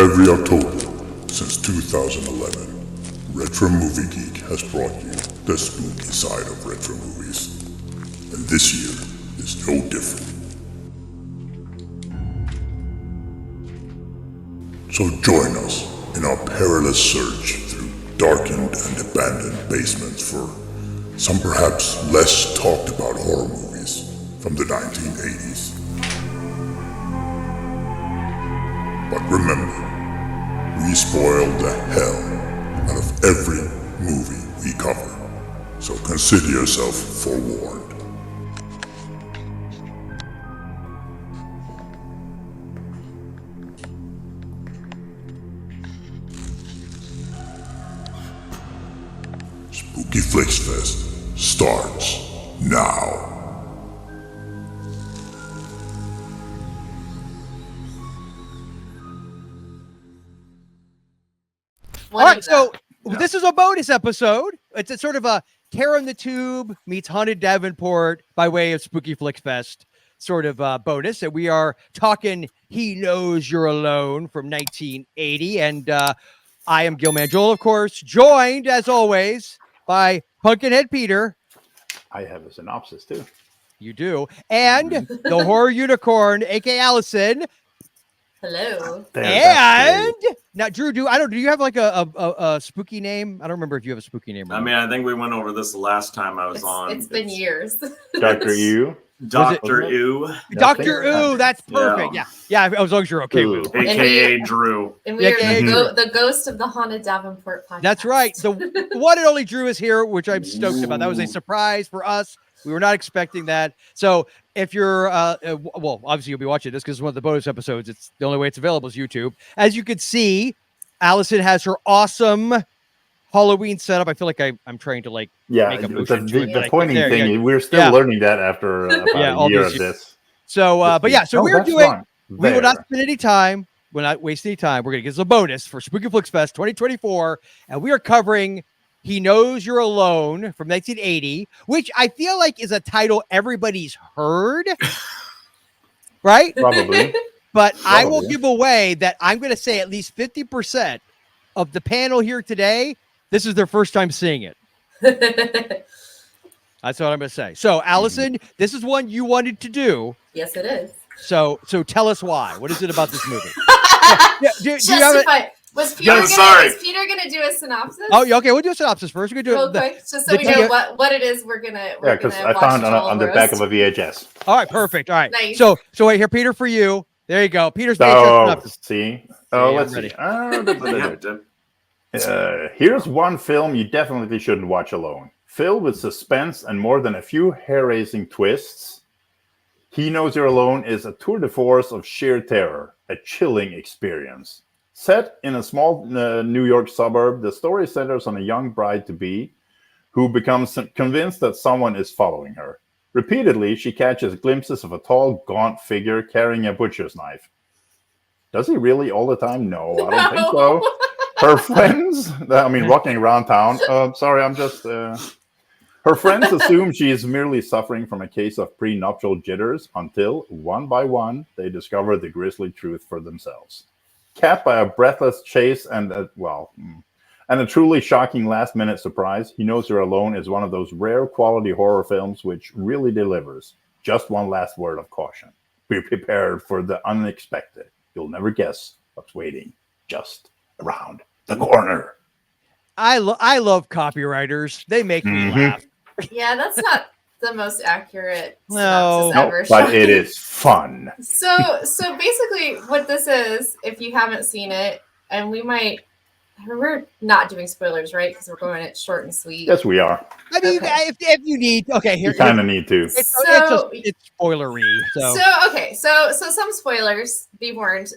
Every October since 2011, Retro Movie Geek has brought you the spooky side of retro movies. And this year is no different. So join us in our perilous search through darkened and abandoned basements for some perhaps less talked about horror movies from the 1980s. But remember, we spoil the hell out of every movie we cover, so consider yourself forewarned. Spooky Flix Fest starts now. All right, so this is a bonus episode. It's a sort of a Terror in the Tube meets Haunted Davenport by way of Spooky Flix Fest sort of bonus. And we are talking He Knows You're Alone from 1980. And I am Gilman Joel, of course, joined, as always, by Pumpkinhead Peter. I have a synopsis, too. You do. And the Horror Unicorn, a.k.a. Allison. Hello. And now, Drew, do you have like a spooky name? I don't remember if you have a spooky name. I mean, I think we went over this the last time I was on. It's been years. Dr. U. Dr. U. Dr. U. That's perfect. Yeah. As long as you're okay with it. AKA Drew. And we are the ghost of the Haunted Davenport podcast. That's right. The one and only Drew is here, which I'm stoked about. That was a surprise for us. We were not expecting that. So if you're, well, obviously you'll be watching this because it's one of the bonus episodes. It's the only way it's available is YouTube. As you can see, Allison has her awesome Halloween setup. I feel like I'm trying to make a motion to it. The pointing thing, we're still learning that after about a year of this. So, we're doing, we will not spend any time. We'll not waste any time. We're going to give us a bonus for Spooky Flix Fest 2024. And we are covering He Knows You're Alone from 1980, which I feel like is a title everybody's heard, right? Probably. But I will give away that I'm going to say at least 50% of the panel here today, this is their first time seeing it. That's what I'm going to say. So, Allison, this is one you wanted to do. Yes, it is. So tell us why. What is it about this movie? Was Peter gonna do a synopsis? Oh, okay. We'll do a synopsis first. We're gonna do real quick, just so we know what it is. We're gonna because I found on the back of a VHS. All right, perfect. All right, nice. So wait here, Peter, for you. There you go, Peter's. Let's see. Here's one film you definitely shouldn't watch alone. Filled with suspense and more than a few hair-raising twists, He Knows You're Alone is a tour de force of sheer terror, a chilling experience. Set in a small New York suburb, the story centers on a young bride-to-be who becomes convinced that someone is following her. Repeatedly, she catches glimpses of a tall, gaunt figure carrying a butcher's knife. Does he really all the time? No, I don't think so. Her friends, walking around town. Her friends assume she is merely suffering from a case of prenuptial jitters until, one by one, they discover the grisly truth for themselves. Capped by a breathless chase and a truly shocking last-minute surprise, He Knows You're Alone is one of those rare quality horror films which really delivers. Just one last word of caution. Be prepared for the unexpected. You'll never guess what's waiting just around the corner. I love copywriters. They make me laugh. Yeah, that's not the most accurate synopsis ever. But it is fun. So basically what this is, if you haven't seen it, and we're not doing spoilers, right? Because we're going it short and sweet. Yes, we are. I mean, if you need, okay, here. You kind of need to. It's spoilery. So some spoilers, be warned.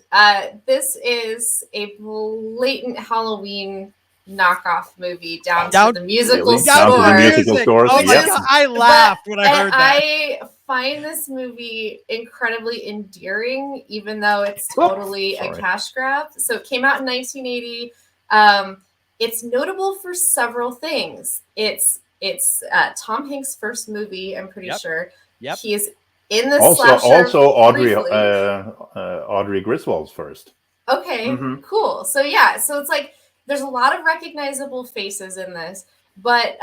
This is a blatant Halloween knockoff movie down to the musical scores. Down to the musical scores. Oh my God, I laughed when I heard that. I find this movie incredibly endearing, even though it's totally a cash grab. So it came out in 1980. It's notable for several things. It's Tom Hanks' first movie, I'm pretty sure. Yep. He's in the also slasher Audrey Griswold's first. Okay, Mhm. cool. So yeah, so it's like there's a lot of recognizable faces in this, but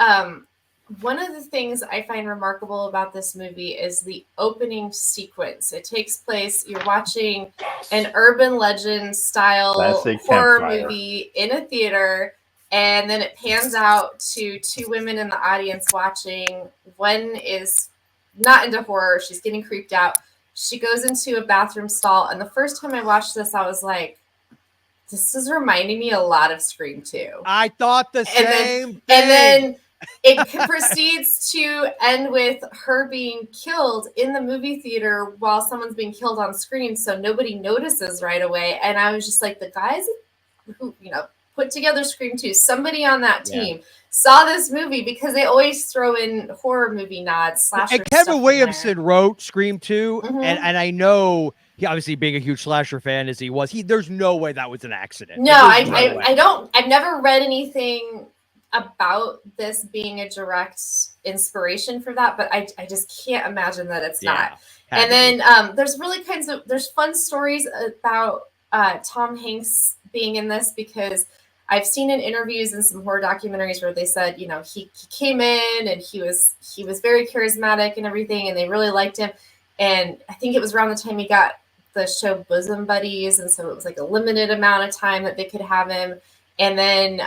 one of the things I find remarkable about this movie is the opening sequence. It takes place, you're watching an urban legend style Classic horror campfire. movie in a theater, and then it pans out to two women in the audience watching. One is not into horror, she's getting creeped out. She goes into a bathroom stall, and the first time I watched this, I was like, this is reminding me a lot of Scream 2. I thought the And same thing. And then it proceeds to end with her being killed in the movie theater while someone's being killed on screen, so nobody notices right away. And I was just like, the guys who, put together Scream 2, somebody on that team saw this movie, because they always throw in horror movie nods, slasher And Kevin stuff in Williamson there. wrote Scream 2, Mhm. and I know he, obviously being a huge slasher fan as he was, there's no way that was an accident. No, There's no way. I've never read anything about this being a direct inspiration for that, but I just can't imagine that it's not. Had And to be. then there's really there's fun stories about Tom Hanks being in this, because I've seen in interviews and some horror documentaries where they said, he came in and he was very charismatic and everything, and they really liked him. And I think it was around the time he got the show Bosom Buddies, and so it was like a limited amount of time that they could have him. And then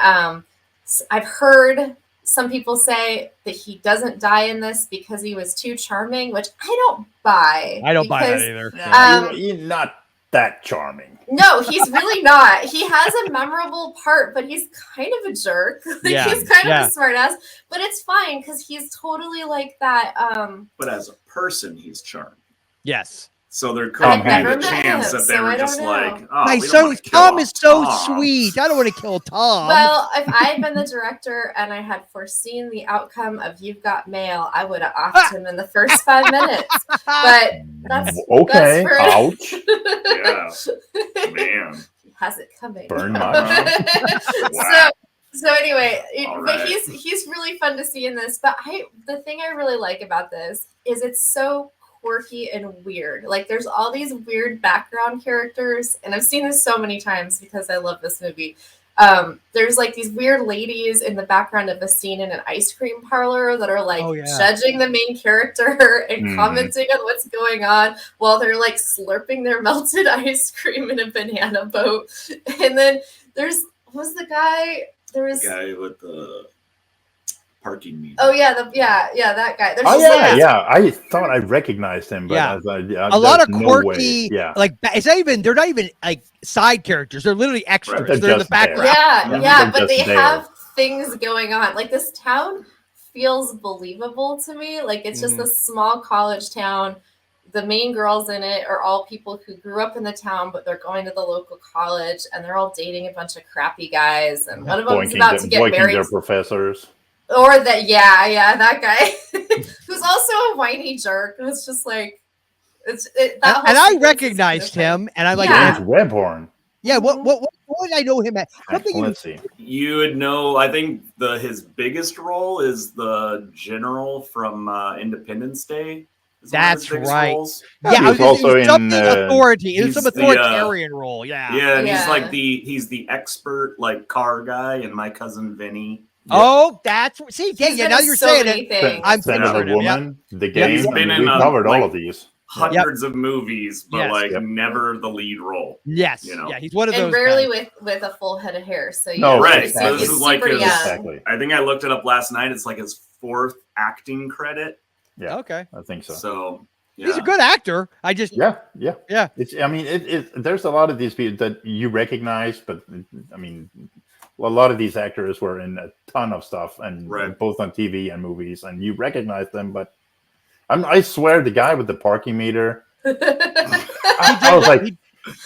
I've heard some people say that he doesn't die in this because he was too charming, which I don't buy. I don't buy that either. You're not that charming. No, he's really not. He has a memorable part, but he's kind of a jerk. He's kind of a smartass, but it's fine because he's totally like that. But as a person, he's charming. Yes. So there could be never the met chance him, that they so were I just don't like, know. oh, My we don't son, wanna kill Tom is so Tom. sweet. I don't want to kill Tom. Well, if I had been the director and I had foreseen the outcome of You've Got Mail, I would have offed him in the first 5 minutes. But that's okay. for Ouch. Yeah, man. He has it coming. Burn much. Wow. So anyway, All but right. he's really fun to see in this. But the thing I really like about this is it's so quirky and weird. Like there's all these weird background characters, and I've seen this so many times because I love this movie. There's like these weird ladies in the background of a scene in an ice cream parlor that are like judging the main character and commenting on what's going on while they're like slurping their melted ice cream in a banana boat. And then was the guy. There was The guy with the parking meter. Oh yeah, that guy. There's I thought I recognized him, but a lot of quirky, no they're not even like side characters. They're literally extras. Right. They're in the background. Yeah, but they have things going on. Like this town feels believable to me. Like it's just a small college town. The main girls in it are all people who grew up in the town, but they're going to the local college, and they're all dating a bunch of crappy guys. And one of them is about to get married. Their professors. Or that, that guy who's also a whiny jerk. It's just like, and I recognized him, and I'm like, James Webhorn. Yeah, what did I know him at? Let's see. You would know. I think his biggest role is the general from Independence Day. That's right. Roles. Yeah, he was also in authority. It was some the, authoritarian role. Yeah, and he's like he's the expert like car guy in My Cousin Vinny. Oh, that's now you're saying it. I'm Son of a Woman, The Game. He's been in we covered all of these. Hundreds of movies, but never the lead role. Yes, yeah, he's one of those. And rarely with a full head of hair. So right. Exactly. So this is like his. Exactly. I think I looked it up last night. It's like his 4th acting credit. Yeah. Okay. I think so. So he's a good actor. I just yeah. It's there's a lot of these people that you recognize, but I mean, a lot of these actors were in a ton of stuff, and both on TV and movies, and you recognize them. But I swear, the guy with the parking meter, I was like,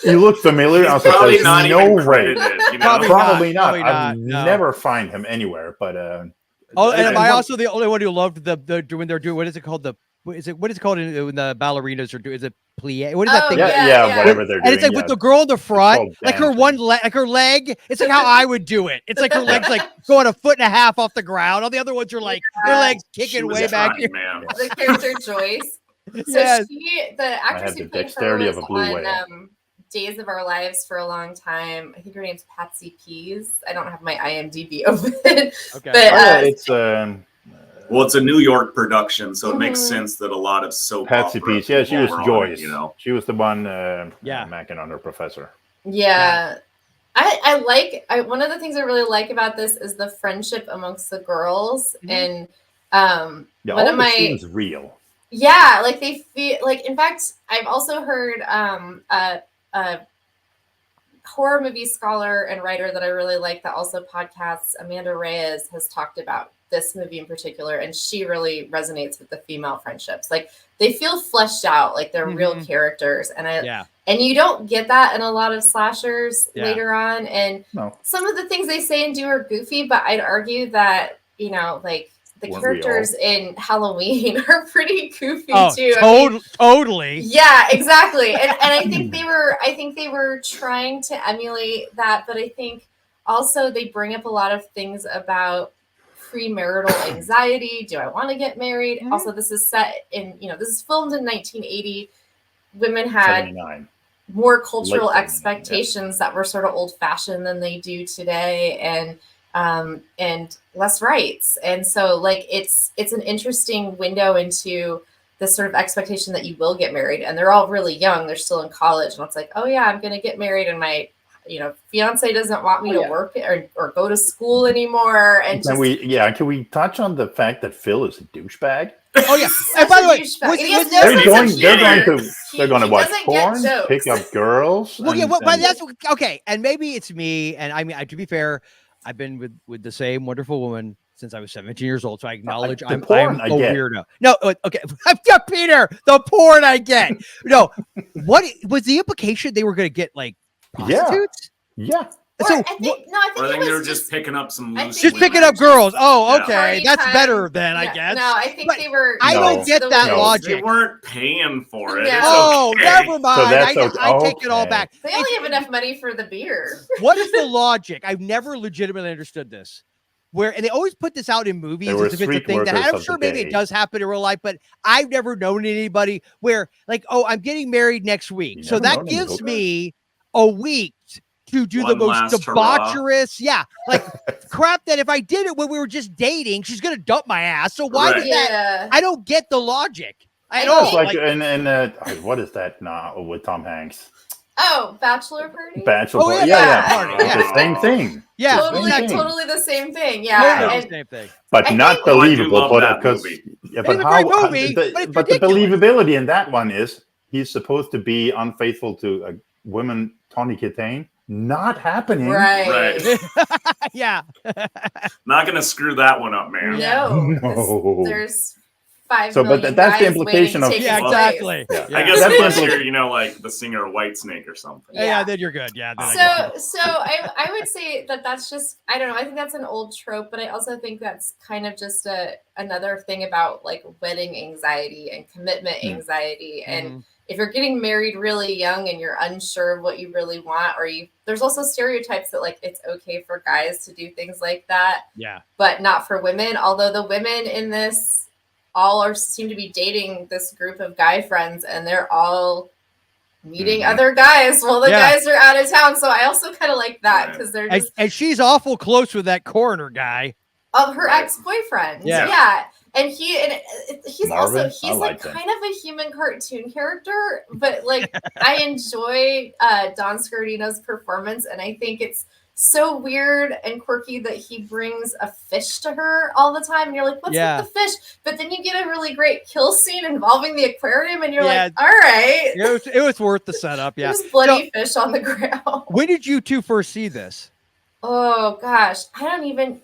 he looked familiar. I was like, there's no way. Probably not. I'd never find him anywhere. But and am I also the only one who loved the when they're doing what is it called what is it called when the ballerinas are doing? Is it plie? What is that thing? Yeah, whatever they're doing. And it's like with the girl in the front, like her her leg. It's like how I would do it. It's like her legs like going 1.5 feet off the ground. All the other ones are like their legs kicking way back here. The character Joyce. So the actress who played her was on Days of Our Lives for a long time. I think her name's Patsy Pease. I don't have my IMDb open. Okay. But it's Well, it's a New York production, so it makes sense that a lot of soap Patsy opera Pease. Yeah, she people was were on Joyce. it, you know. She was the one Yeah. macking on her professor. yeah. I like one of the things I really like about this is the friendship amongst the girls. And Yeah, one all of it my seems real. yeah, like they feel like, in fact, I've also heard a horror movie scholar and writer that I really like that also podcasts, Amanda Reyes, has talked about this movie in particular, and she really resonates with the female friendships. Like they feel fleshed out, like they're real characters, and and you don't get that in a lot of slashers later on. And some of the things they say and do are goofy, but I'd argue that, you know, like the characters in Halloween are pretty goofy too. Totally. Yeah, exactly. And I think they were trying to emulate that, but I think also they bring up a lot of things about premarital anxiety. Do I want to get married? Also, this is set in, this is filmed in 1980. Women had 79. more cultural expectations that were sort of old fashioned than they do today, and less rights. And so like it's an interesting window into this sort of expectation that you will get married, and they're all really young. They're still in college, and it's like, oh yeah, I'm going to get married, and my fiance doesn't want me to work or go to school anymore. And can we touch on the fact that Phil is a douchebag? Oh yeah. And by the way, they're going to watch porn, pick up girls. Well, that's okay. And maybe it's me. And I mean, to be fair, I've been with the same wonderful woman since I was 17 years old. So I acknowledge I'm a weirdo. No, okay. Peter, the porn I get. No, what was the implication? They were going to get like prostitutes? Yeah. So I think they were just picking up some loose. Just picking up girls. Oh, okay. That's better then, I guess. No, I think they were. I don't get that logic. They weren't paying for it. No. Never mind. So I take it all back. They only have enough money for the beer. What is the logic? I've never legitimately understood this. And they always put this out in movies as if it's a thing that I'm sure maybe it does happen in real life, but I've never known anybody where like, oh, I'm getting married next week. So that gives me a week to do the most debaucherous, like crap that if I did it when we were just dating, she's gonna dump my ass. So why does that? I don't get the logic. I don't. It's like in what is that now with Tom Hanks? Oh, Bachelor Party. Bachelor Party. Yeah. The same thing. Yeah, totally the same thing. Yeah, totally the same thing. But not believable. But because but how? But the believability in that one is he's supposed to be unfaithful to a woman, Tawny Kitaen. Not happening. Right. Yeah. Not gonna screw that one up, man. No. There's 5 so, million but that's the implication of exactly. Yeah. I guess that's you're, like the singer Whitesnake or something. Yeah, then you're good. Yeah. So I would say that's just, I don't know. I think that's an old trope, but I also think that's kind of just another thing about like wedding anxiety and commitment anxiety. And if you're getting married really young and you're unsure of what you really want, there's also stereotypes that like it's okay for guys to do things like that. Yeah. But not for women. Although the women in this seem to be dating this group of guy friends, and they're all meeting other guys while the guys are out of town. So I also kind of like that because they're just and she's awful close with that coroner guy. Of her ex-boyfriend. Yeah. And he's Marvin? also like kind of a human cartoon character, but like I enjoy Don Scardino's performance, and I think it's so weird and quirky that he brings a fish to her all the time, and you're like, what's with the fish? But then you get a really great kill scene involving the aquarium, and you're like, all right. It was worth the setup. Yeah. There's bloody fish on the ground. When did you two first see this? Oh gosh, I don't even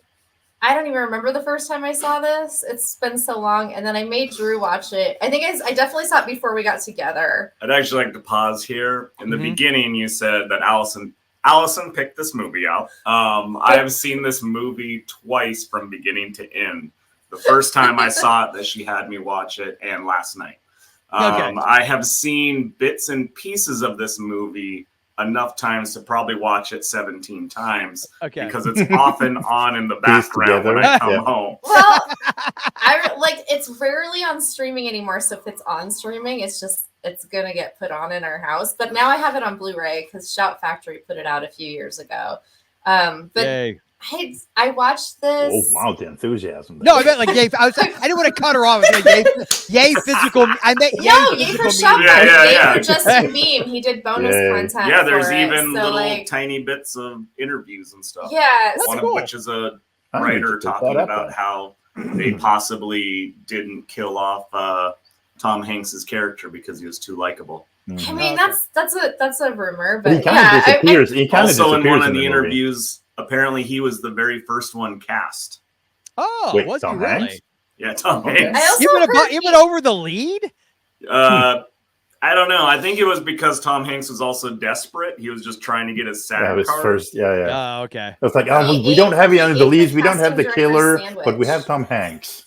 remember the first time I saw this. It's been so long. And then I made Drew watch it. I think I definitely saw it before we got together. I'd actually like to pause here. In the beginning, you said that Allison picked this movie out. I have seen this movie twice from beginning to end. The first time I saw it, that she had me watch it, and last night. I have seen bits and pieces of this movie enough times to probably watch it 17 times because it's often on in the background when I come home. Well, it's rarely on streaming anymore. So if it's on streaming, it's it's gonna get put on in our house. But now I have it on Blu-ray because Shout Factory put it out a few years ago. But Yay. I watched this. Oh wow, the enthusiasm! No, I meant like yay. I didn't want to cut her off. I was like, yay physical. I meant yay Yay physical for Shout media. Factory. Yeah. Yay for Justin Beam. He did bonus content. Yeah, there's for even it. So, little tiny bits of interviews and stuff. Yeah, One cool. of which is a I need writer to pick talking that up about then. how they possibly didn't kill off Tom Hanks's character because he was too likable. I mean that's a rumor, But he but kind of yeah, disappears. He kind of Also, disappears in one of the the movie. interviews, apparently he was the very first one cast. Oh, Wait, was he Tom really? Hanks? Yeah, Tom Okay. Hanks. I also heard Even over the lead? I don't know. I think it was because Tom Hanks was also desperate. He was just trying to get his SAG That was card. first. Yeah. Oh, okay. It's like, He we don't have any ate of the leads. the We don't have the casting killer, director's but we sandwich. have Tom Hanks.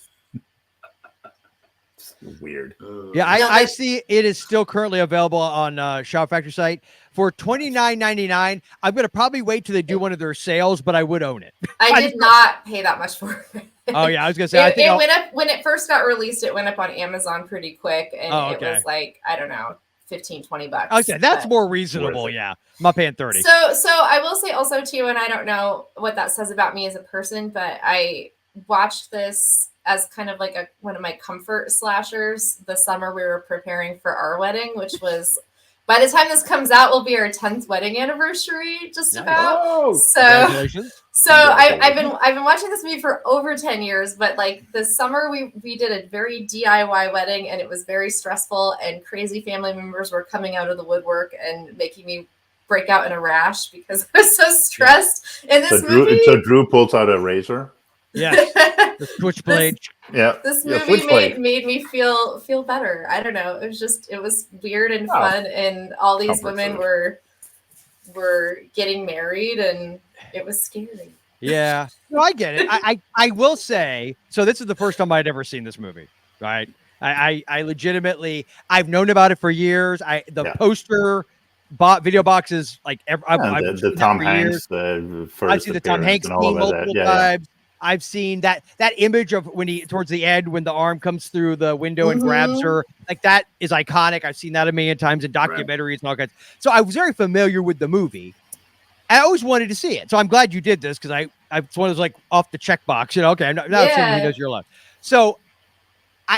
It's weird. Yeah, No, I but- see it is still currently available on Shout Factory site for $29.99. I'm going to probably wait till they do one of their sales, but I would own it. I did not pay that much for it. Oh, yeah, I was going to say, I It, think it I'll- went up when it first got released. It went up on Amazon pretty quick, and Oh, it okay. was like I don't know, 15, 20 bucks. okay, that's but- more reasonable. Worth it. Yeah, I'm not paying 30. So I will say also too, and I don't know what that says about me as a person, but I watched this as kind of like one of my comfort slashers the summer we were preparing for our wedding, which was by the time this comes out will be our 10th wedding anniversary, just Nice. about. Oh, So Congratulations. so I've been watching this movie for over 10 years, but like this summer we did a very DIY wedding and it was very stressful and crazy family members were coming out of the woodwork and making me break out in a rash because I was so stressed in this movie. So Drew pulls out a razor. Yes, the switchblade. Yeah. This Yeah, movie Switchblade. made me feel better. I don't know. It was weird and Oh. fun, and all these Comfort women food. were getting married, and it was scary. Yeah, no, I get it. I will say, so this is the first time I'd ever seen this movie, right? I legitimately, I've known about it for years. The poster, video boxes, like I've the seen that Tom for Hanks, years. the first I've seen the Tom appearance Hanks and all scene of that. multiple Yeah. times. I've seen that image of when he towards the end when the arm comes through the window and grabs Mhm. her. Like that is iconic. I've seen that a million times in documentaries and all kinds. So I was very familiar with the movie. I always wanted to see it. So I'm glad you did this because it's one of those like off the checkbox. You know, okay, now it's something he knows you're allowed. So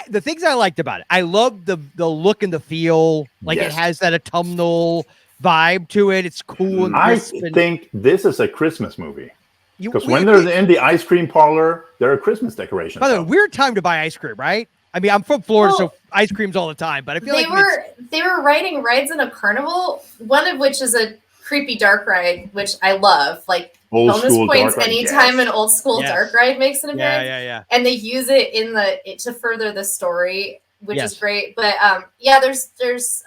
the things I liked about it, I love the look and the feel. Like Yes. it has that autumnal vibe to it. It's cool and I crisp and think this is a Christmas movie. you- Because we- when they're in the ice cream parlor, there are Christmas decorations. By the way, up. weird time to buy ice cream, right? I mean, I'm from Florida, Well, so ice cream's all the time. But I feel They like were riding rides in a carnival, one of which is a creepy dark ride, which I love. Like Old bonus school points dark ride, anytime yes. an old school Yes. dark ride makes an yeah, appearance. yeah. And they use it to further the story, which Yes. is great. But there's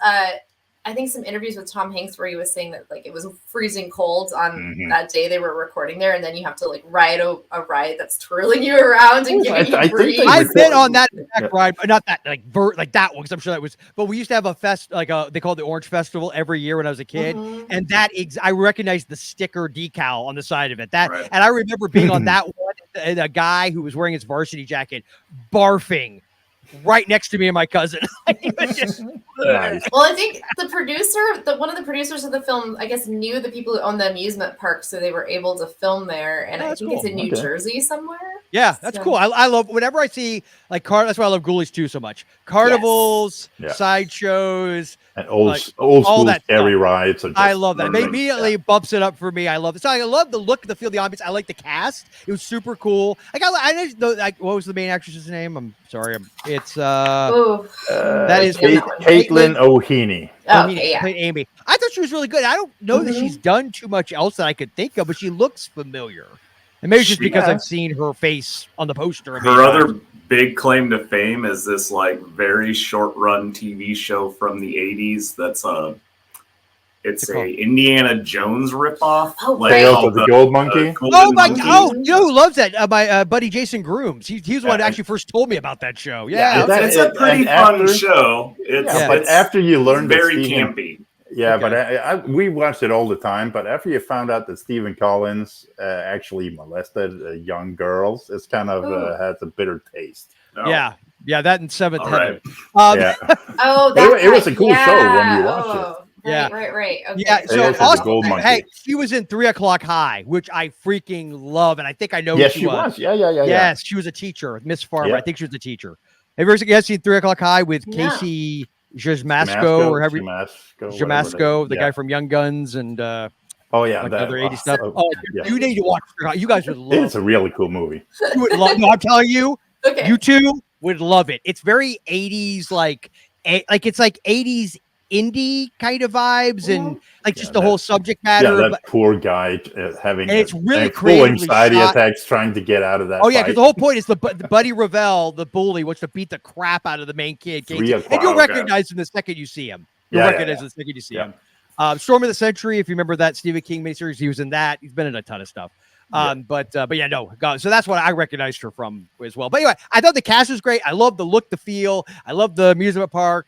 I think some interviews with Tom Hanks where he was saying that like it was freezing cold on Mhm. that day they were recording there, and then you have to like ride a ride that's twirling you around and Yes, giving I you think breeze. they I've been on that Yeah. exact ride, but not that like like that one because I'm sure that was. But we used to have a fest they call it the Orange Festival every year when I was a kid, Mhm. and I recognized the sticker decal on the side of it. Right. And I remember being on that one, and a guy who was wearing his varsity jacket barfing right next to me and my cousin. He was just- Nice. Well, I think one of the producers of the film, I guess, knew the people who owned the amusement park, so they were able to film there. And Oh, I that's think cool. it's in New Okay. Jersey somewhere. Yeah, that's So- cool. I love whenever I see like that's why I love Ghoulies 2 so much. Carnivals, Yes. Yeah. sideshows. And old Like, old all school that scary stuff. rides. Are just I love that. It amazing. immediately bumps it up for me. I love it. So I love the look, the feel, the ambience. I like the cast. It was super cool. I just know like what was the main actress's name? I'm sorry. It's Oh, That is Caitlin O'Heaney. okay, yeah. played Amy. I thought she was really good. I don't know that Mhm. she's done too much else that I could think of, but she looks familiar. And maybe it's just She because has. I've seen her face on the poster. Her other big claim to fame is this like very short run TV show from the 80s that's it's What's it a Indiana Jones ripoff. Oh, like right. Tales called of the Gold Monkey. Golden Oh my! Monkey. Oh, you know who loves that? My buddy Jason Grooms. He was the one that Yeah. actually first told me about that show. Yeah, Yeah, That- it's a pretty and fun after- show. It's, Yeah, but it's after you learn that very Stephen- campy. Yeah, Okay. but we watched it all the time. But after you found out that Stephen Collins actually molested young girls, it's kind of Ooh. has a bitter taste. No. yeah. Yeah, that and Seventh All Heaven. right. Yeah. Oh, It was a cool show when you watched it. Yeah. Right. Okay. Yeah, It so was a also, gold monkey. hey, she was in 3 O'Clock High, which I freaking love, and I think I know Yes, who she was. Yeah. Yes, she was a teacher, Miss Farmer. Yeah. I think she was a teacher. Have you ever seen 3 O'Clock High with No. Casey Jamasco or however Jamasco, the guy from Young Guns and oh yeah, like that other 80s stuff. yeah. You need to watch. You guys would love. It's a really cool movie. You would love. No, I'm telling you, Okay. you two would love it. It's very 80s, like it's like 80s indie kind of vibes, and like just the whole subject matter. Yeah, that poor guy having and it's really full creatively anxiety shot. attacks trying to get out of that. Oh yeah, fight. because the whole point is the Buddy Revell, the bully, wants to beat the crap out of the main kid, Casey. And you'll recognize him the second you see him. You'll recognize him the second you see him. Storm of the Century, if you remember that Stephen King miniseries, he was in that. He's been in a ton of stuff. But yeah, no. So that's what I recognized her from as well. But anyway, I thought the cast was great. I love the look, the feel. I love the amusement park.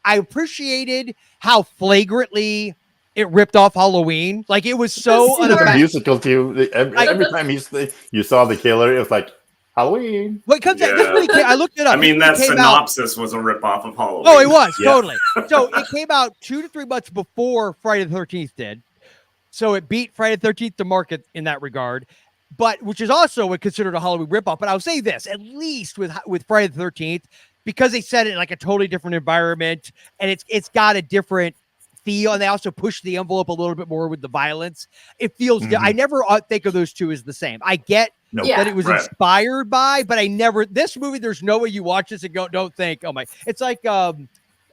I appreciated how flagrantly it ripped off Halloween. Like it was so the musical too. Every time you saw the killer, it was like Halloween. What comes out? This movie I looked it up. I mean, that synopsis was a ripoff of Halloween. Oh, it was totally. So it came out 2 to 3 months before Friday the 13th did. So it beat Friday the 13th to market in that regard, but which is also considered a Halloween ripoff. But I'll say this: at least with Friday the 13th, because they set it in like a totally different environment, and it's got a different feel, and they also push the envelope a little bit more with the violence. It feels good. I never think of those two as the same. I get that it was inspired by, but I never. This movie, there's no way you watch this and don't think, oh my. It's like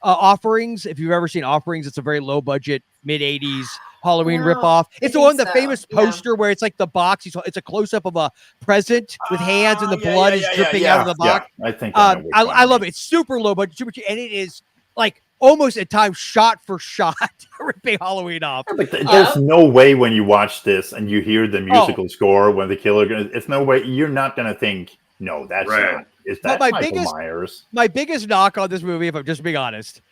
Offerings. If you've ever seen Offerings, it's a very low budget mid 80s Halloween ripoff. It's the one, the famous poster where it's like the box. It's a close up of a present with hands and the blood is dripping out of the box. I think I love it. It's super low budget, super cheap, and it is like almost at times shot for shot ripping Halloween off. There's no way when you watch this and you hear the musical score when the killer, it's no way you're not gonna think, no, that's not. Is that Michael Myers? My biggest knock on this movie, if I'm just being honest,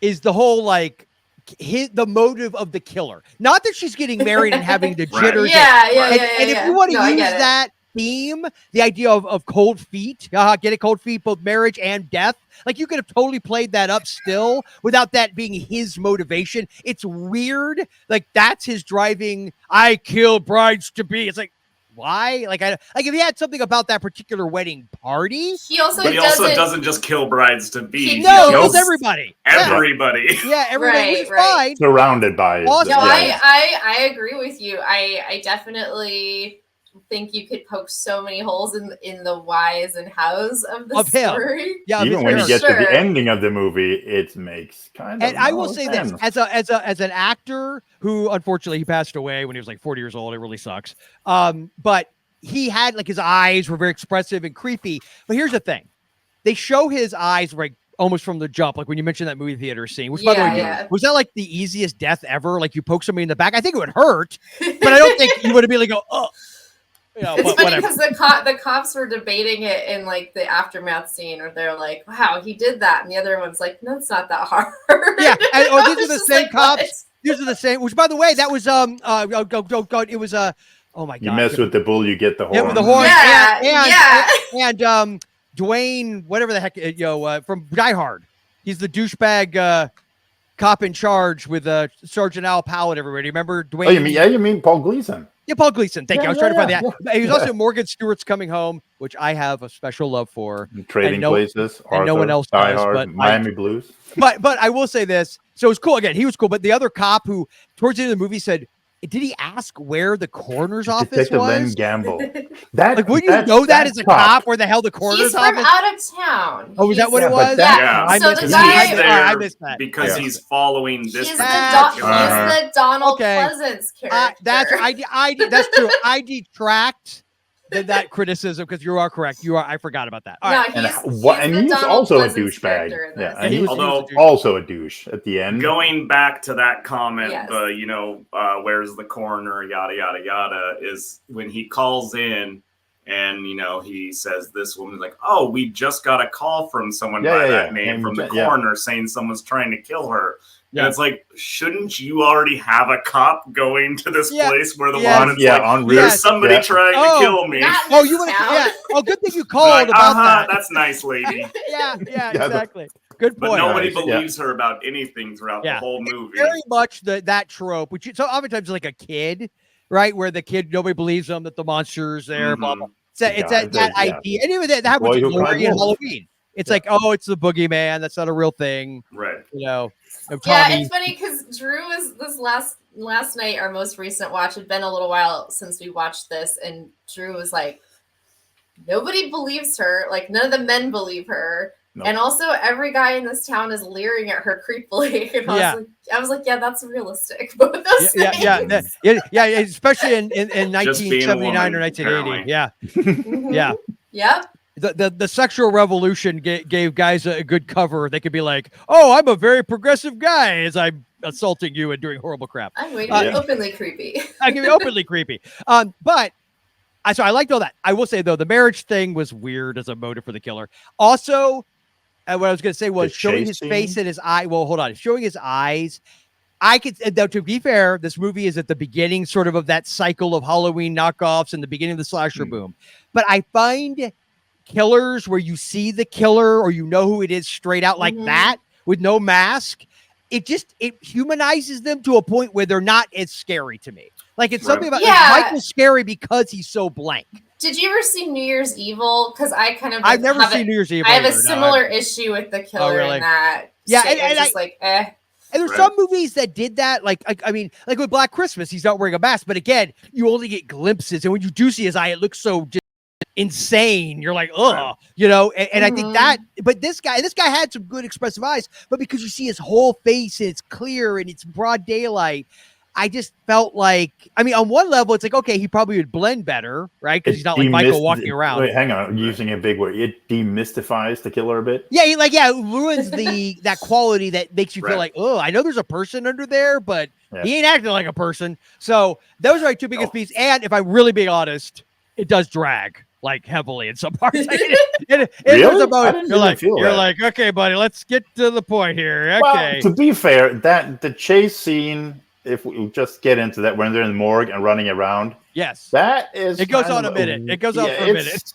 is the whole like the motive of the killer. Not that she's getting married and having the jitters. And if you want to use that theme, the idea of cold feet, getting cold feet, both marriage and death, like you could have totally played that up still without that being his motivation. It's weird. Like that's his driving. I kill brides to be. It's like, why? Like if he had something about that particular wedding party, he also doesn't just kill brides to be. He kills everybody. Everybody. Yeah, everybody. Which is fine. Surrounded by. Awesome. No, I agree with you. I definitely think you could poke so many holes in the whys and hows of the story. Yeah, even when you get to the ending of the movie, it makes kind of. And I will say this as an actor who unfortunately he passed away when he was like 40 years old. It really sucks. But he had like his eyes were very expressive and creepy. But here's the thing: they show his eyes like almost from the jump, like when you mentioned that movie theater scene. Which, by the way, was that like the easiest death ever? Like you poke somebody in the back. I think it would hurt, but I don't think you would immediately go, oh. It's funny because the cops were debating it in like the aftermath scene, where they're like, "Wow, he did that," and the other one's like, "No, it's not that hard." Yeah, these are the same cops. What? These are the same. Which, by the way, that was it was oh my god! You mess with the bull, you get the horn. Yeah, with the horn. And Dwayne, whatever the heck, from Die Hard, he's the douchebag cop in charge with Sergeant Al Powell. Everybody, remember Dwayne? Oh, you mean Paul Gleason? Yeah, Paul Gleason. Thank you. I was trying to find that. He was also Morgan Stewart's Coming Home, which I have a special love for. Trading Places, Arthur, and no one else Die does. Hard, but Miami Blues. But I will say this. So it was cool. Again, he was cool. But the other cop who, towards the end of the movie, said, "Did he ask where the coroner's office Detective was?" Len Gamble. That wouldn't you know that as a cop where the hell the coroner's office? He's from out of town. Oh, was that what it was? Yeah. I missed that because he's following this. He's the Donald Pleasance character. That's true. I detract that criticism because you are correct. I forgot about that. All right. And he's also a douchebag. Yeah, and he's also a douche at the end. Going back to that comment, where's the coroner? Yada yada yada. Is when he calls in And, he says this woman's like, oh, we just got a call from someone by that name from the coroner saying someone's trying to kill her. Yeah. And it's like, shouldn't you already have a cop going to this place where the woman's like, there's somebody trying to kill me? You want to? Oh, good thing you called about that. That's nice, lady. yeah, exactly. Good point. But nobody believes her about anything throughout the whole movie. It's very much that trope, so oftentimes like a kid, right, where the kid, nobody believes them that the monster's there. Blah blah. It's that idea. And even that happens in Halloween. It's like, oh, it's the boogeyman. That's not a real thing, right? It's funny because Drew was this last night. Our most recent watch had been a little while since we watched this, and Drew was like, nobody believes her. Like none of the men believe her. Nope. And also, every guy in this town is leering at her creepily. And I was like, yeah, that's realistic. Both those things. Yeah. Especially in 1979 or 1980. Yeah, yeah. The sexual revolution gave guys a good cover. They could be like, "Oh, I'm a very progressive guy," as I'm assaulting you and doing horrible crap. I'm way to be openly creepy. I can be openly creepy. But I liked all that. I will say though, the marriage thing was weird as a motive for the killer. Also. What I was going to say was showing his face and his eye. Well, hold on. Showing his eyes. I could, though, to be fair, this movie is at the beginning sort of that cycle of Halloween knockoffs and the beginning of the slasher boom. But I find killers where you see the killer or you know who it is straight out like that with no mask. It humanizes them to a point where they're not as scary to me. Like it's something about Michael's scary because he's so blank. Did you ever see New Year's Evil? Because I've never seen New Year's Evil. I have a similar issue with the killer in that. Yeah, and just And there's some movies that did that. Like with Black Christmas, he's not wearing a mask, but again, you only get glimpses, and when you do see his eye, it looks so just insane. You're like, ugh, And I think that. But this guy had some good expressive eyes, but because you see his whole face, and it's clear and it's broad daylight. I just felt like, on one level, it's like, okay, he probably would blend better, right? Because he's not like Michael walking around. Wait, hang on, using a big word. It demystifies the killer a bit. Yeah, it ruins that quality that makes you feel like, oh, I know there's a person under there, but he ain't acting like a person. So those are my two biggest pieces. And if I'm really being honest, it does drag like heavily in some parts. You're like, okay, buddy, let's get to the point here. Okay. Well, to be fair, the chase scene. If we just get into that when they're in the morgue and running around, that is. It goes on a minute. It goes on for a minute.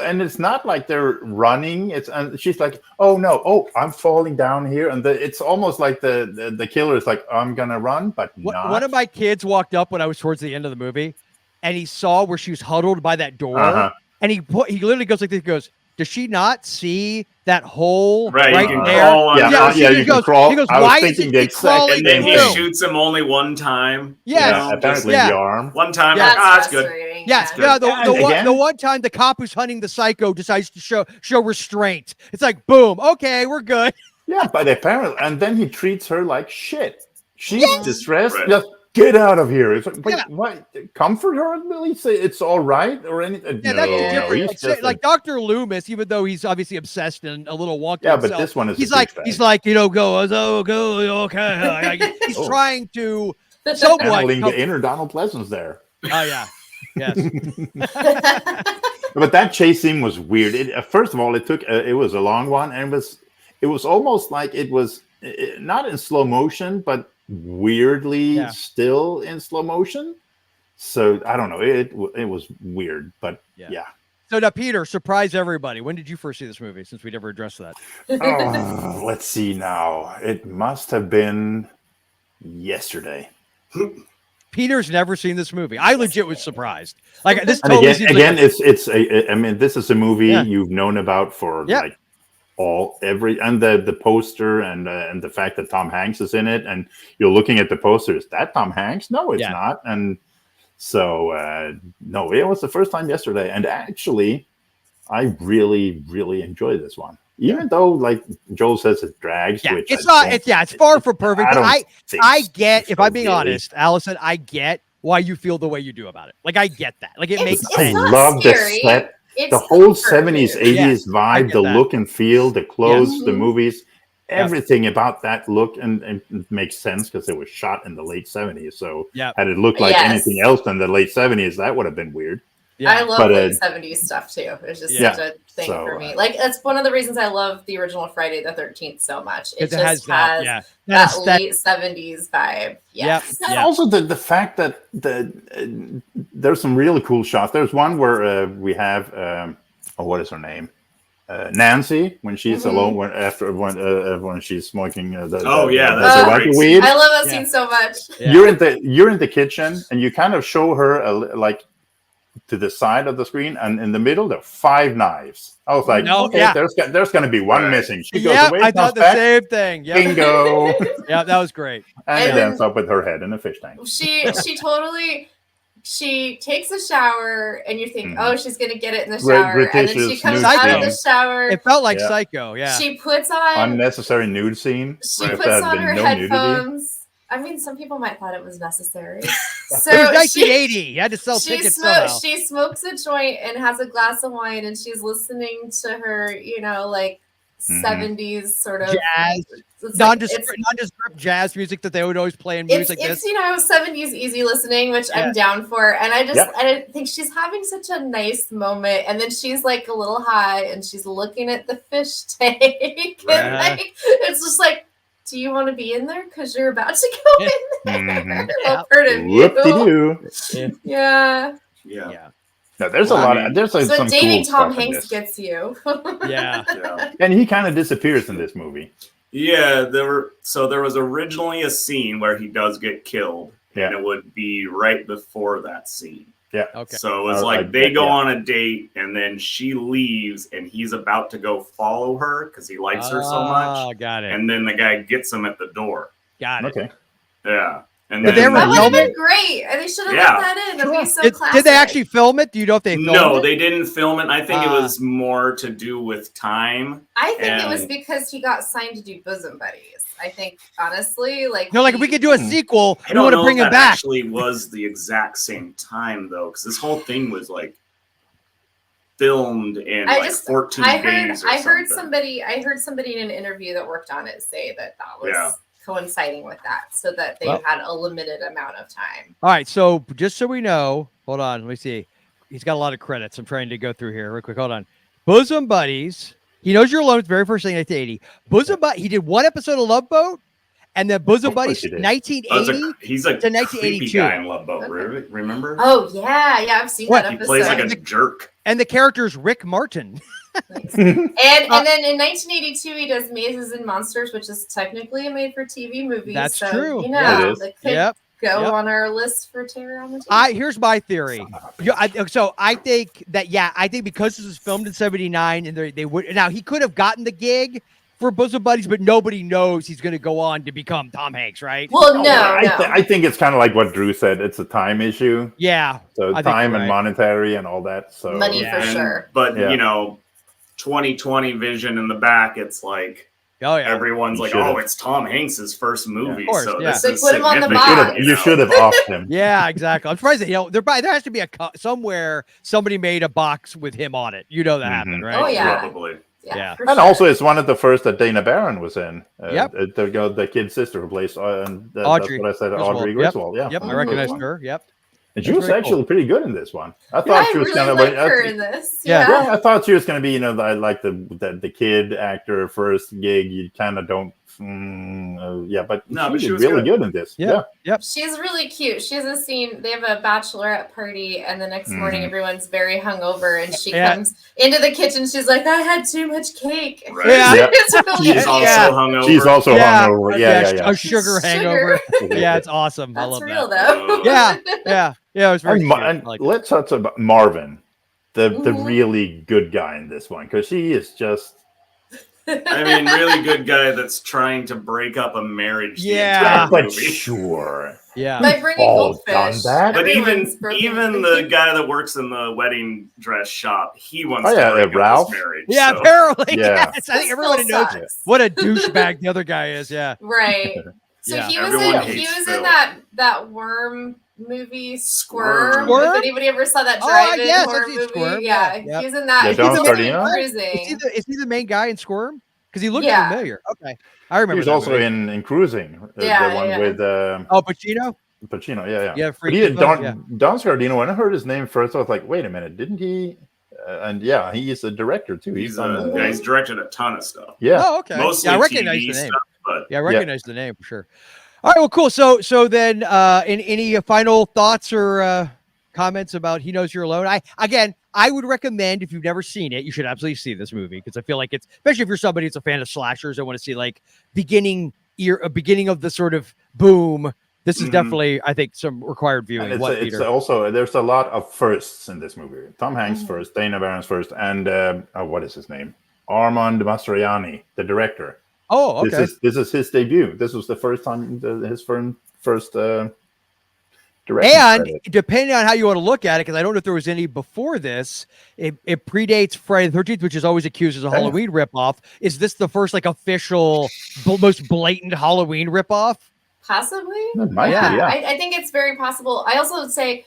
And it's not like they're running. And she's like, "Oh no! I'm falling down here." And it's almost like the killer is like, "I'm gonna run," but not. One of my kids walked up when I was towards the end of the movie, and he saw where she was huddled by that door, and he literally goes like this. He goes, "Does she not see that hole right there?" He goes, "Why is it crawling?" And then he shoots him only one time. Apparently the arm. One time. That's good. The one time the cop who's hunting the psycho decides to show restraint. It's like, boom, okay, we're good. Yeah, but apparently, and then he treats her like shit. She's distressed. Just get out of here. It's like, wait, what? Comfort her at least? Say it's all right or anything? Yeah, that's different. Like Dr. Loomis, even though he's obviously obsessed and a little wonky. Yeah, but this one is. He's like, go, okay. He's trying to handling the inner Donald Pleasance there. Oh yeah, yes. But that chase scene was weird. First of all, it was a long one, and it was almost like it was not in slow motion, but weirdly still in slow motion. So I don't know. It was weird, but yeah. So now, Peter, surprise everybody. When did you first see this movie? Since we never addressed that. Let's see now. It must have been yesterday. Peter's never seen this movie. I legit was surprised. Like this. Totally this is a movie you've known about for like the poster and the fact that Tom Hanks is in it, and you're looking at the poster. Is that Tom Hanks? No, it's not. And so no, it was the first time yesterday, and actually I really enjoyed this one, even though like Joel says it drags. Which it's far from perfect. I get, if I'm being honest, Allison, I get why you feel the way you do about it. Like I get that. Like it makes sense. I love the set. The whole 70s, 80s vibe, the look and feel, the clothes, the movies, everything about that look, and it makes sense because it was shot in the late 70s. So had it looked like anything else in the late 70s, that would have been weird. Yeah. I love But, late 70s stuff too. It's just Yeah. such a thing So, for me. Like that's one of the reasons I love the original Friday the 13th so much. It It just has that, yeah. that aesthetic. late 70s vibe. Yes. And also the fact that there's some really cool shots. There's one where we have what is her name? Nancy, when she's alone when she's smoking that's the great weed. I love that scene so much. Yeah. You're in the kitchen and you kind of show her like to the side of the screen, and in the middle there are 5 knives. I was like, there's going to be one missing. She goes away, I thought the back, same thing. Yep. bingo. Yeah, that was great. And it ends up with her head in a fish tank. She takes a shower and you think, oh, she's gonna get it in the shower, and then she comes out of the shower. It felt like Psycho. Yeah. She puts on unnecessary nude scene. She puts on her headphones. Nudity. I mean, some people might thought it was necessary. So it was 1980. You had to sell tickets somehow. She smokes a joint and has a glass of wine, and she's listening to her, 70s sort of jazz, nondescript jazz music that they would always play in movies like this. It's 70s easy listening, which I'm down for. And I think she's having such a nice moment. And then she's like a little high and she's looking at the fish tank. And it's just like, do you want to be in there? Because you're about to go in there. I've heard of you. Yeah. No, there's a lot of some dating cool Tom stuff Hanks gets you. And he kind of disappears in this movie. Yeah, there was originally a scene where he does get killed, and it would be right before that scene. Yeah. Okay. So it was like they go on a date, and then she leaves, and he's about to go follow her because he likes her so much. Oh, got it. And then the guy gets him at the door. Got it. Okay. Yeah. And that would have been great. They should have let that in. It'd be so classic. Did they actually film it? Do you know if they filmed it? No, they didn't film it. I think it was more to do with time. I think it was because he got signed to do Bosom Buddies. I think, honestly, if we could do a sequel, we want to bring him back. Actually, was the exact same time though, because this whole thing was like filmed in 14 days. I heard somebody in an interview that worked on it say that was coinciding with that, so that they had a limited amount of time. All right, so just so we know, hold on, let me see. He's got a lot of credits. I'm trying to go through here real quick. Hold on. Bosom Buddies. He Knows You're Alone. It's the very first thing, 1980. Bosom Buddies. He did one episode of Love Boat, and then Bosom Buddies, 1980 he's a to 1982. guy in Love Boat. Remember? Oh yeah, I've seen that episode. He plays like a jerk. And the character is Rick Martin. And then in 1982 he does Mazes and Monsters, which is technically a made-for-TV movie. That's so, true. It could go on our list for Terror on the TV. Here's my theory. I think because this was filmed in '79, and they would now he could have gotten the gig for Bosom Buddies, but nobody knows he's going to go on to become Tom Hanks, right? Well, I think it's kind of like what Drew said. It's a time issue. Yeah. So time and monetary and all that. So money for sure. But 2020 vision in the back, it's like everyone's like, it's Tom Hanks's first movie. Course, so this is put him on the box. You should have offed him. Yeah, exactly. I'm surprised that there has to be somewhere somebody made a box with him on it. That happened, right? Oh yeah, probably. Yeah. And also, it's one of the first that Dana Barron was in. Yep. The kid's sister who plays Audrey. That's what I said, Audrey Griswold. Yeah. Yep, I recognized her. Yep. And she was actually pretty good in this one. I thought she was really kind like her in this. Yeah, I thought she was going to be, like the kid actor first gig. You kind of don't. But she was really good in this. Yeah. Yep. She's really cute. She has a scene. They have a bachelorette party, and the next morning everyone's very hungover, and she comes into the kitchen. She's like, "I had too much cake." Right. Yeah. She's also hungover. She's also hungover. Yeah. A sugar hangover. Yeah, it's awesome. That's I love real, that. though. Yeah. It was very and let's talk about Marvin, the really good guy in this one, because he is just. Really good guy that's trying to break up a marriage. But sure. Yeah. By bringing goldfish. But even the guy that works in the wedding dress shop, he wants to break up his marriage. Yeah, apparently. Yeah. Yes. I think everybody knows what a douchebag the other guy is. Yeah. Right. So he was in that worm movie Squirm. If anybody ever saw that drive-in horror movie, Squirm. He's in that. Is he the main guy in Squirm? Because he looked familiar. Okay, I remember. He was also in Cruising. The one with Pacino. Pacino, yeah. Yeah, But he, Don, yeah. Don Scardino, when I heard his name first, I was like, wait a minute, didn't he? And yeah, he is a director too. He's directed a ton of stuff. Yeah. Oh, okay. Mostly I recognize TV the name. stuff, but I recognize the name for sure. All right, well, cool. So then, any final thoughts or comments about He Knows You're Alone? I would recommend, if you've never seen it, you should absolutely see this movie, because I feel like it's, especially if you're somebody who's a fan of slashers and want to see like beginning of the sort of boom. This is definitely, I think, some required viewing. It's also, there's a lot of firsts in this movie. Tom Hanks first, Dana Barron's first, and what is his name? Armand Mastroianni, the director. Oh, okay. This is his debut. This was the first time his first directing And credit. depending on how you want to look at it, because I don't know if there was any before this, it predates Friday the 13th, which is always accused as a Halloween ripoff. Is this the first like official, most blatant Halloween ripoff? Possibly. It might be, yeah. I think it's very possible. I also would say,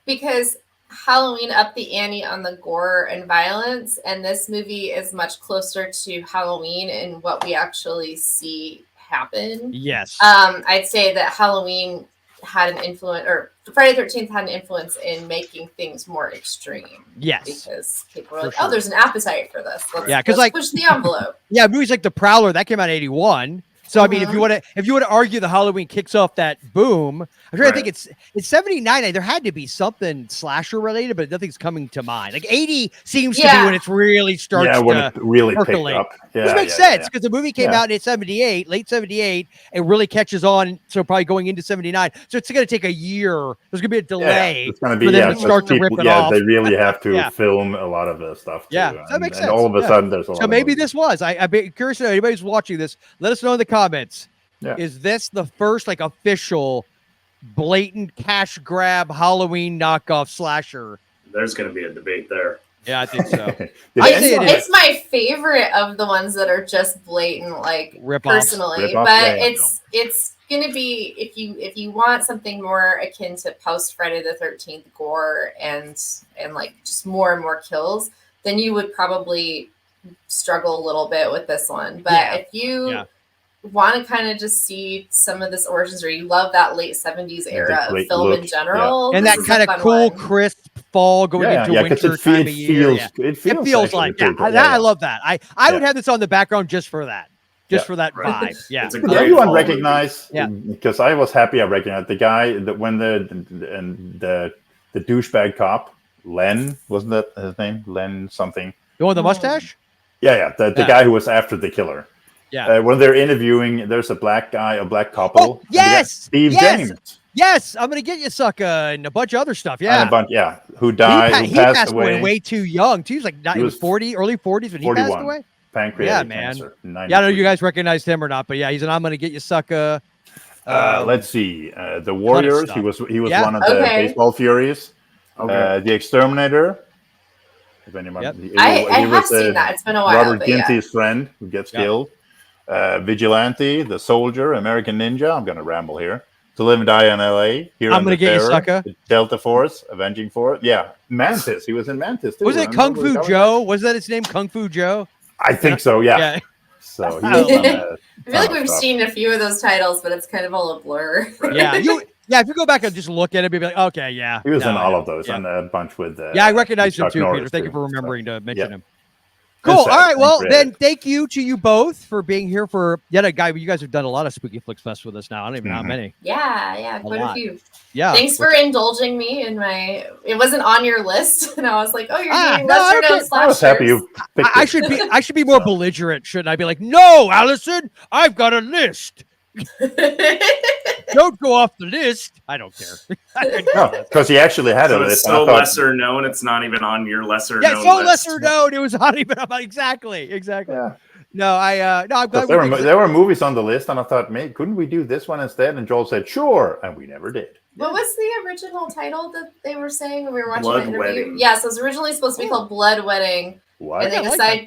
because Halloween upped the ante on the gore and violence, and this movie is much closer to Halloween in what we actually see happen. Yes. I'd say that Halloween had an influence, or Friday the 13th had an influence in making things more extreme. Yes. Because people were like, oh, there's an appetite for this. Let's like push the envelope. Yeah, movies like The Prowler, that came out in 1981. So I mean, if you want to argue the Halloween kicks off that boom, I'm trying to think it's 1979. There had to be something slasher related, but nothing's coming to mind. Like 80 seems to be when it's really starts to it really percolate. Picked up. Yeah, which makes sense, because the movie came out in 78, late 78, and really catches on. So probably going into 79. So it's going to take a year. There's going to be a delay it's going to be, for them to start to rip it off. They really have to film a lot of the stuff too. Yeah, that makes sense. And all of a sudden there's a lot. So maybe this was. I'd be curious to know, anybody's watching this, let us know in the comments. Yeah. Is this the first like official blatant cash grab Halloween knockoff slasher? There's going to be a debate there. Yeah, I think so. It's my favorite of the ones that are just blatant, like personally. But it's gonna be, if you want something more akin to post Friday the 13th gore and like just more and more kills, then you would probably struggle a little bit with this one. But if you want to kind of just see some of this origins, or you love that late 70s era of film in general, and that kind of cool, crisp fall going into winter time of year. It feels like I love that. I would have this on the background just for that. For that vibe. Yeah. Everyone recognized, because I was happy I recognized the guy that when the douchebag cop, Len, wasn't that his name? Len something. The one with the mustache? Yeah. The guy who was after the killer. Yeah. When they're interviewing, there's a black couple. Oh, yes. Steve James. Yes, I'm gonna get you, sucker, and a bunch of other stuff. Yeah. And who died? He passed away way too young. He was like he was 40, early 40s when 41. He passed away. Pancreatic cancer. Yeah, I don't know if you guys recognized him or not, but he's an I'm gonna get you, sucker. Let's see. The Warriors. He was one of the baseball furies. Okay. The Exterminator. If anyone, I have seen that. It's been a while. Robert Ginty's friend who gets killed. Vigilante, The Soldier, American Ninja. I'm going to ramble here. To Live and Die in L.A. I'm going to get you, sucker. Delta Force, Avenging Force. Yeah, Mantis. He was in Mantis too. Was it Kung Fu Joe? Was that his name, Kung Fu Joe? I think so. Yeah. So he was I feel like we've seen a few of those titles, but it's kind of all a blur. Yeah. If you go back and just look at it, you'd be like, okay, yeah. He was in all of those, and a bunch with. I recognize him too, Peter. Thank you for remembering to mention him. Cool. All right. Well, then thank you to you both for being here for yet a guy. You guys have done a lot of Spooky Flix Fest with us now. I don't even know how many. Yeah, quite a few. Yeah. Thanks for indulging me in my. It wasn't on your list, and I was like, "Oh, you're doing lesser known slashers." I was happy you picked it. I should be more belligerent, shouldn't I? Be like, "No, Allison, I've got a list." Don't go off the list. I don't care. No, because he actually had a list. It's so lesser known. It's not even on your lesser known. Yeah, so lesser known. It was not even about exactly. Yeah. No, I'm glad there were movies on the list, and I thought, mate, couldn't we do this one instead? And Joel said, sure, and we never did. What was the original title that they were saying when we were watching Blood the interview? Wedding. Yeah, so it was originally supposed to be called Blood Wedding. What? And they decided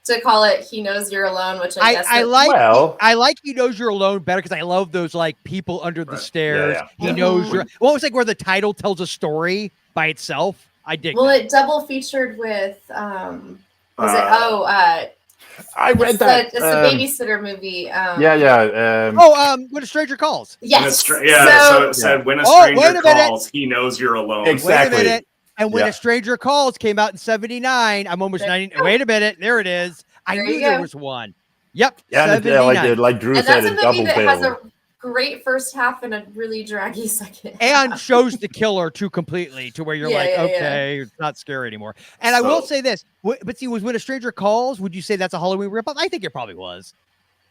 to call it He Knows You're Alone, which I guess I like He Knows You're Alone better because I love those like people under the stairs. Yeah. He knows you're. Well, it's like where the title tells a story by itself. I dig. Well, it double featured with I read that. It's a babysitter movie. Yeah. When a Stranger Calls. Yes. So it said, when a stranger calls, he knows you're alone. Exactly. Wait a minute. And when a Stranger Calls came out in '79, I'm almost 90. Wait a minute. There it is. I knew there was one. Yep. Yeah, like Drew said, that's a movie that has a great first half and a really draggy second half. And shows the killer too completely to where you're okay, it's not scary anymore. And I will say this, but see, was When a Stranger Calls, would you say that's a Halloween ripoff? I think it probably was.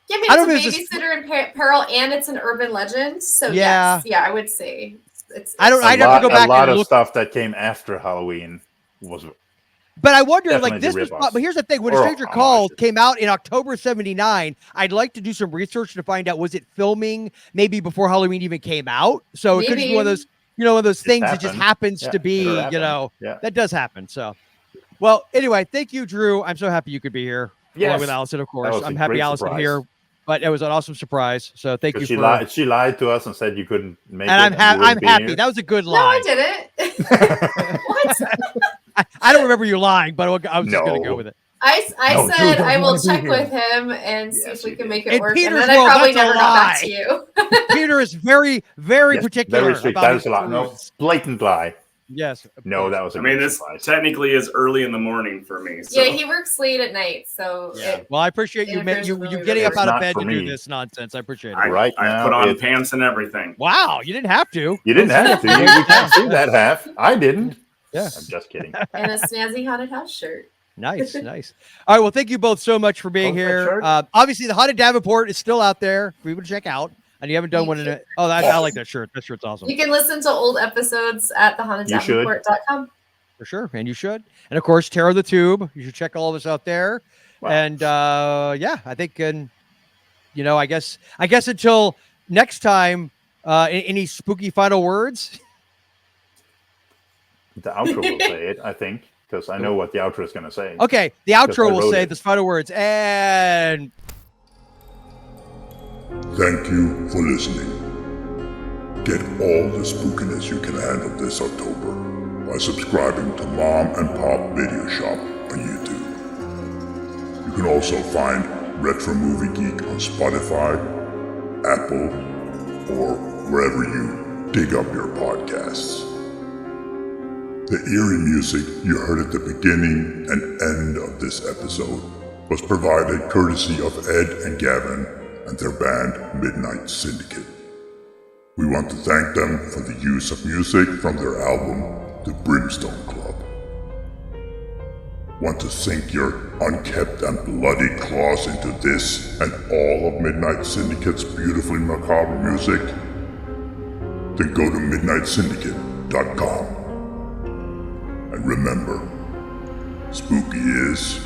Yeah, I mean, it's a babysitter in peril, and it's an urban legend. So yes, I would say it's I'd have to go back. A lot of stuff that came after Halloween was. But I wonder, like, this was. But here's the thing: When a Stranger Calls came out in October '79, I'd like to do some research to find out, was it filming maybe before Halloween even came out? So it could be one of those, one of those things that just happens to be, that does happen. So, well, anyway, thank you, Drew. I'm so happy you could be here, along with Allison, of course. I'm happy Allison here, but it was an awesome surprise. So thank you. She lied to us and said you couldn't make it. And I'm happy. Here. That was a good lie. No, I didn't. What? I don't remember you lying, but I was just going to go with it. I said I will check with him and see if we can make it work. Peter's and then I probably never got back to you. Peter is very, very particular. Very strict. That is a lot. No, blatant lie. Yes. No, that was. This technically is early in the morning for me. So. Yeah, he works late at night, so. Yeah. Well, I appreciate you getting up out of bed to do this nonsense. I appreciate it. I put on pants and everything. Wow, you didn't have to. You didn't have to. You can't see that half. I didn't. Yeah, I'm just kidding. And a snazzy haunted house shirt. Nice. All right. Well, thank you both so much for being here. Obviously, the Haunted Davenport is still out there for people to check out. And you haven't done one in it. Oh, I like that shirt. That shirt's awesome. You can listen to old episodes at thehaunteddavenport.com. For sure. And you should. And of course, Terror the Tube. You should check all of us out there. Wow. And I think, I guess until next time, any spooky final words? The outro will say it, I think, because I know what the outro is going to say. Okay, the outro will say the final words. And thank you for listening. Get all the spookiness you can handle this October by subscribing to Mom and Pop Video Shop on YouTube. You can also find Retro Movie Geek on Spotify, Apple, or wherever you dig up your podcasts. The eerie music you heard at the beginning and end of this episode was provided courtesy of Ed and Gavin and their band Midnight Syndicate. We want to thank them for the use of music from their album, The Brimstone Club. Want to sink your unkept and bloody claws into this and all of Midnight Syndicate's beautifully macabre music? Then go to midnightsyndicate.com. And remember, spooky is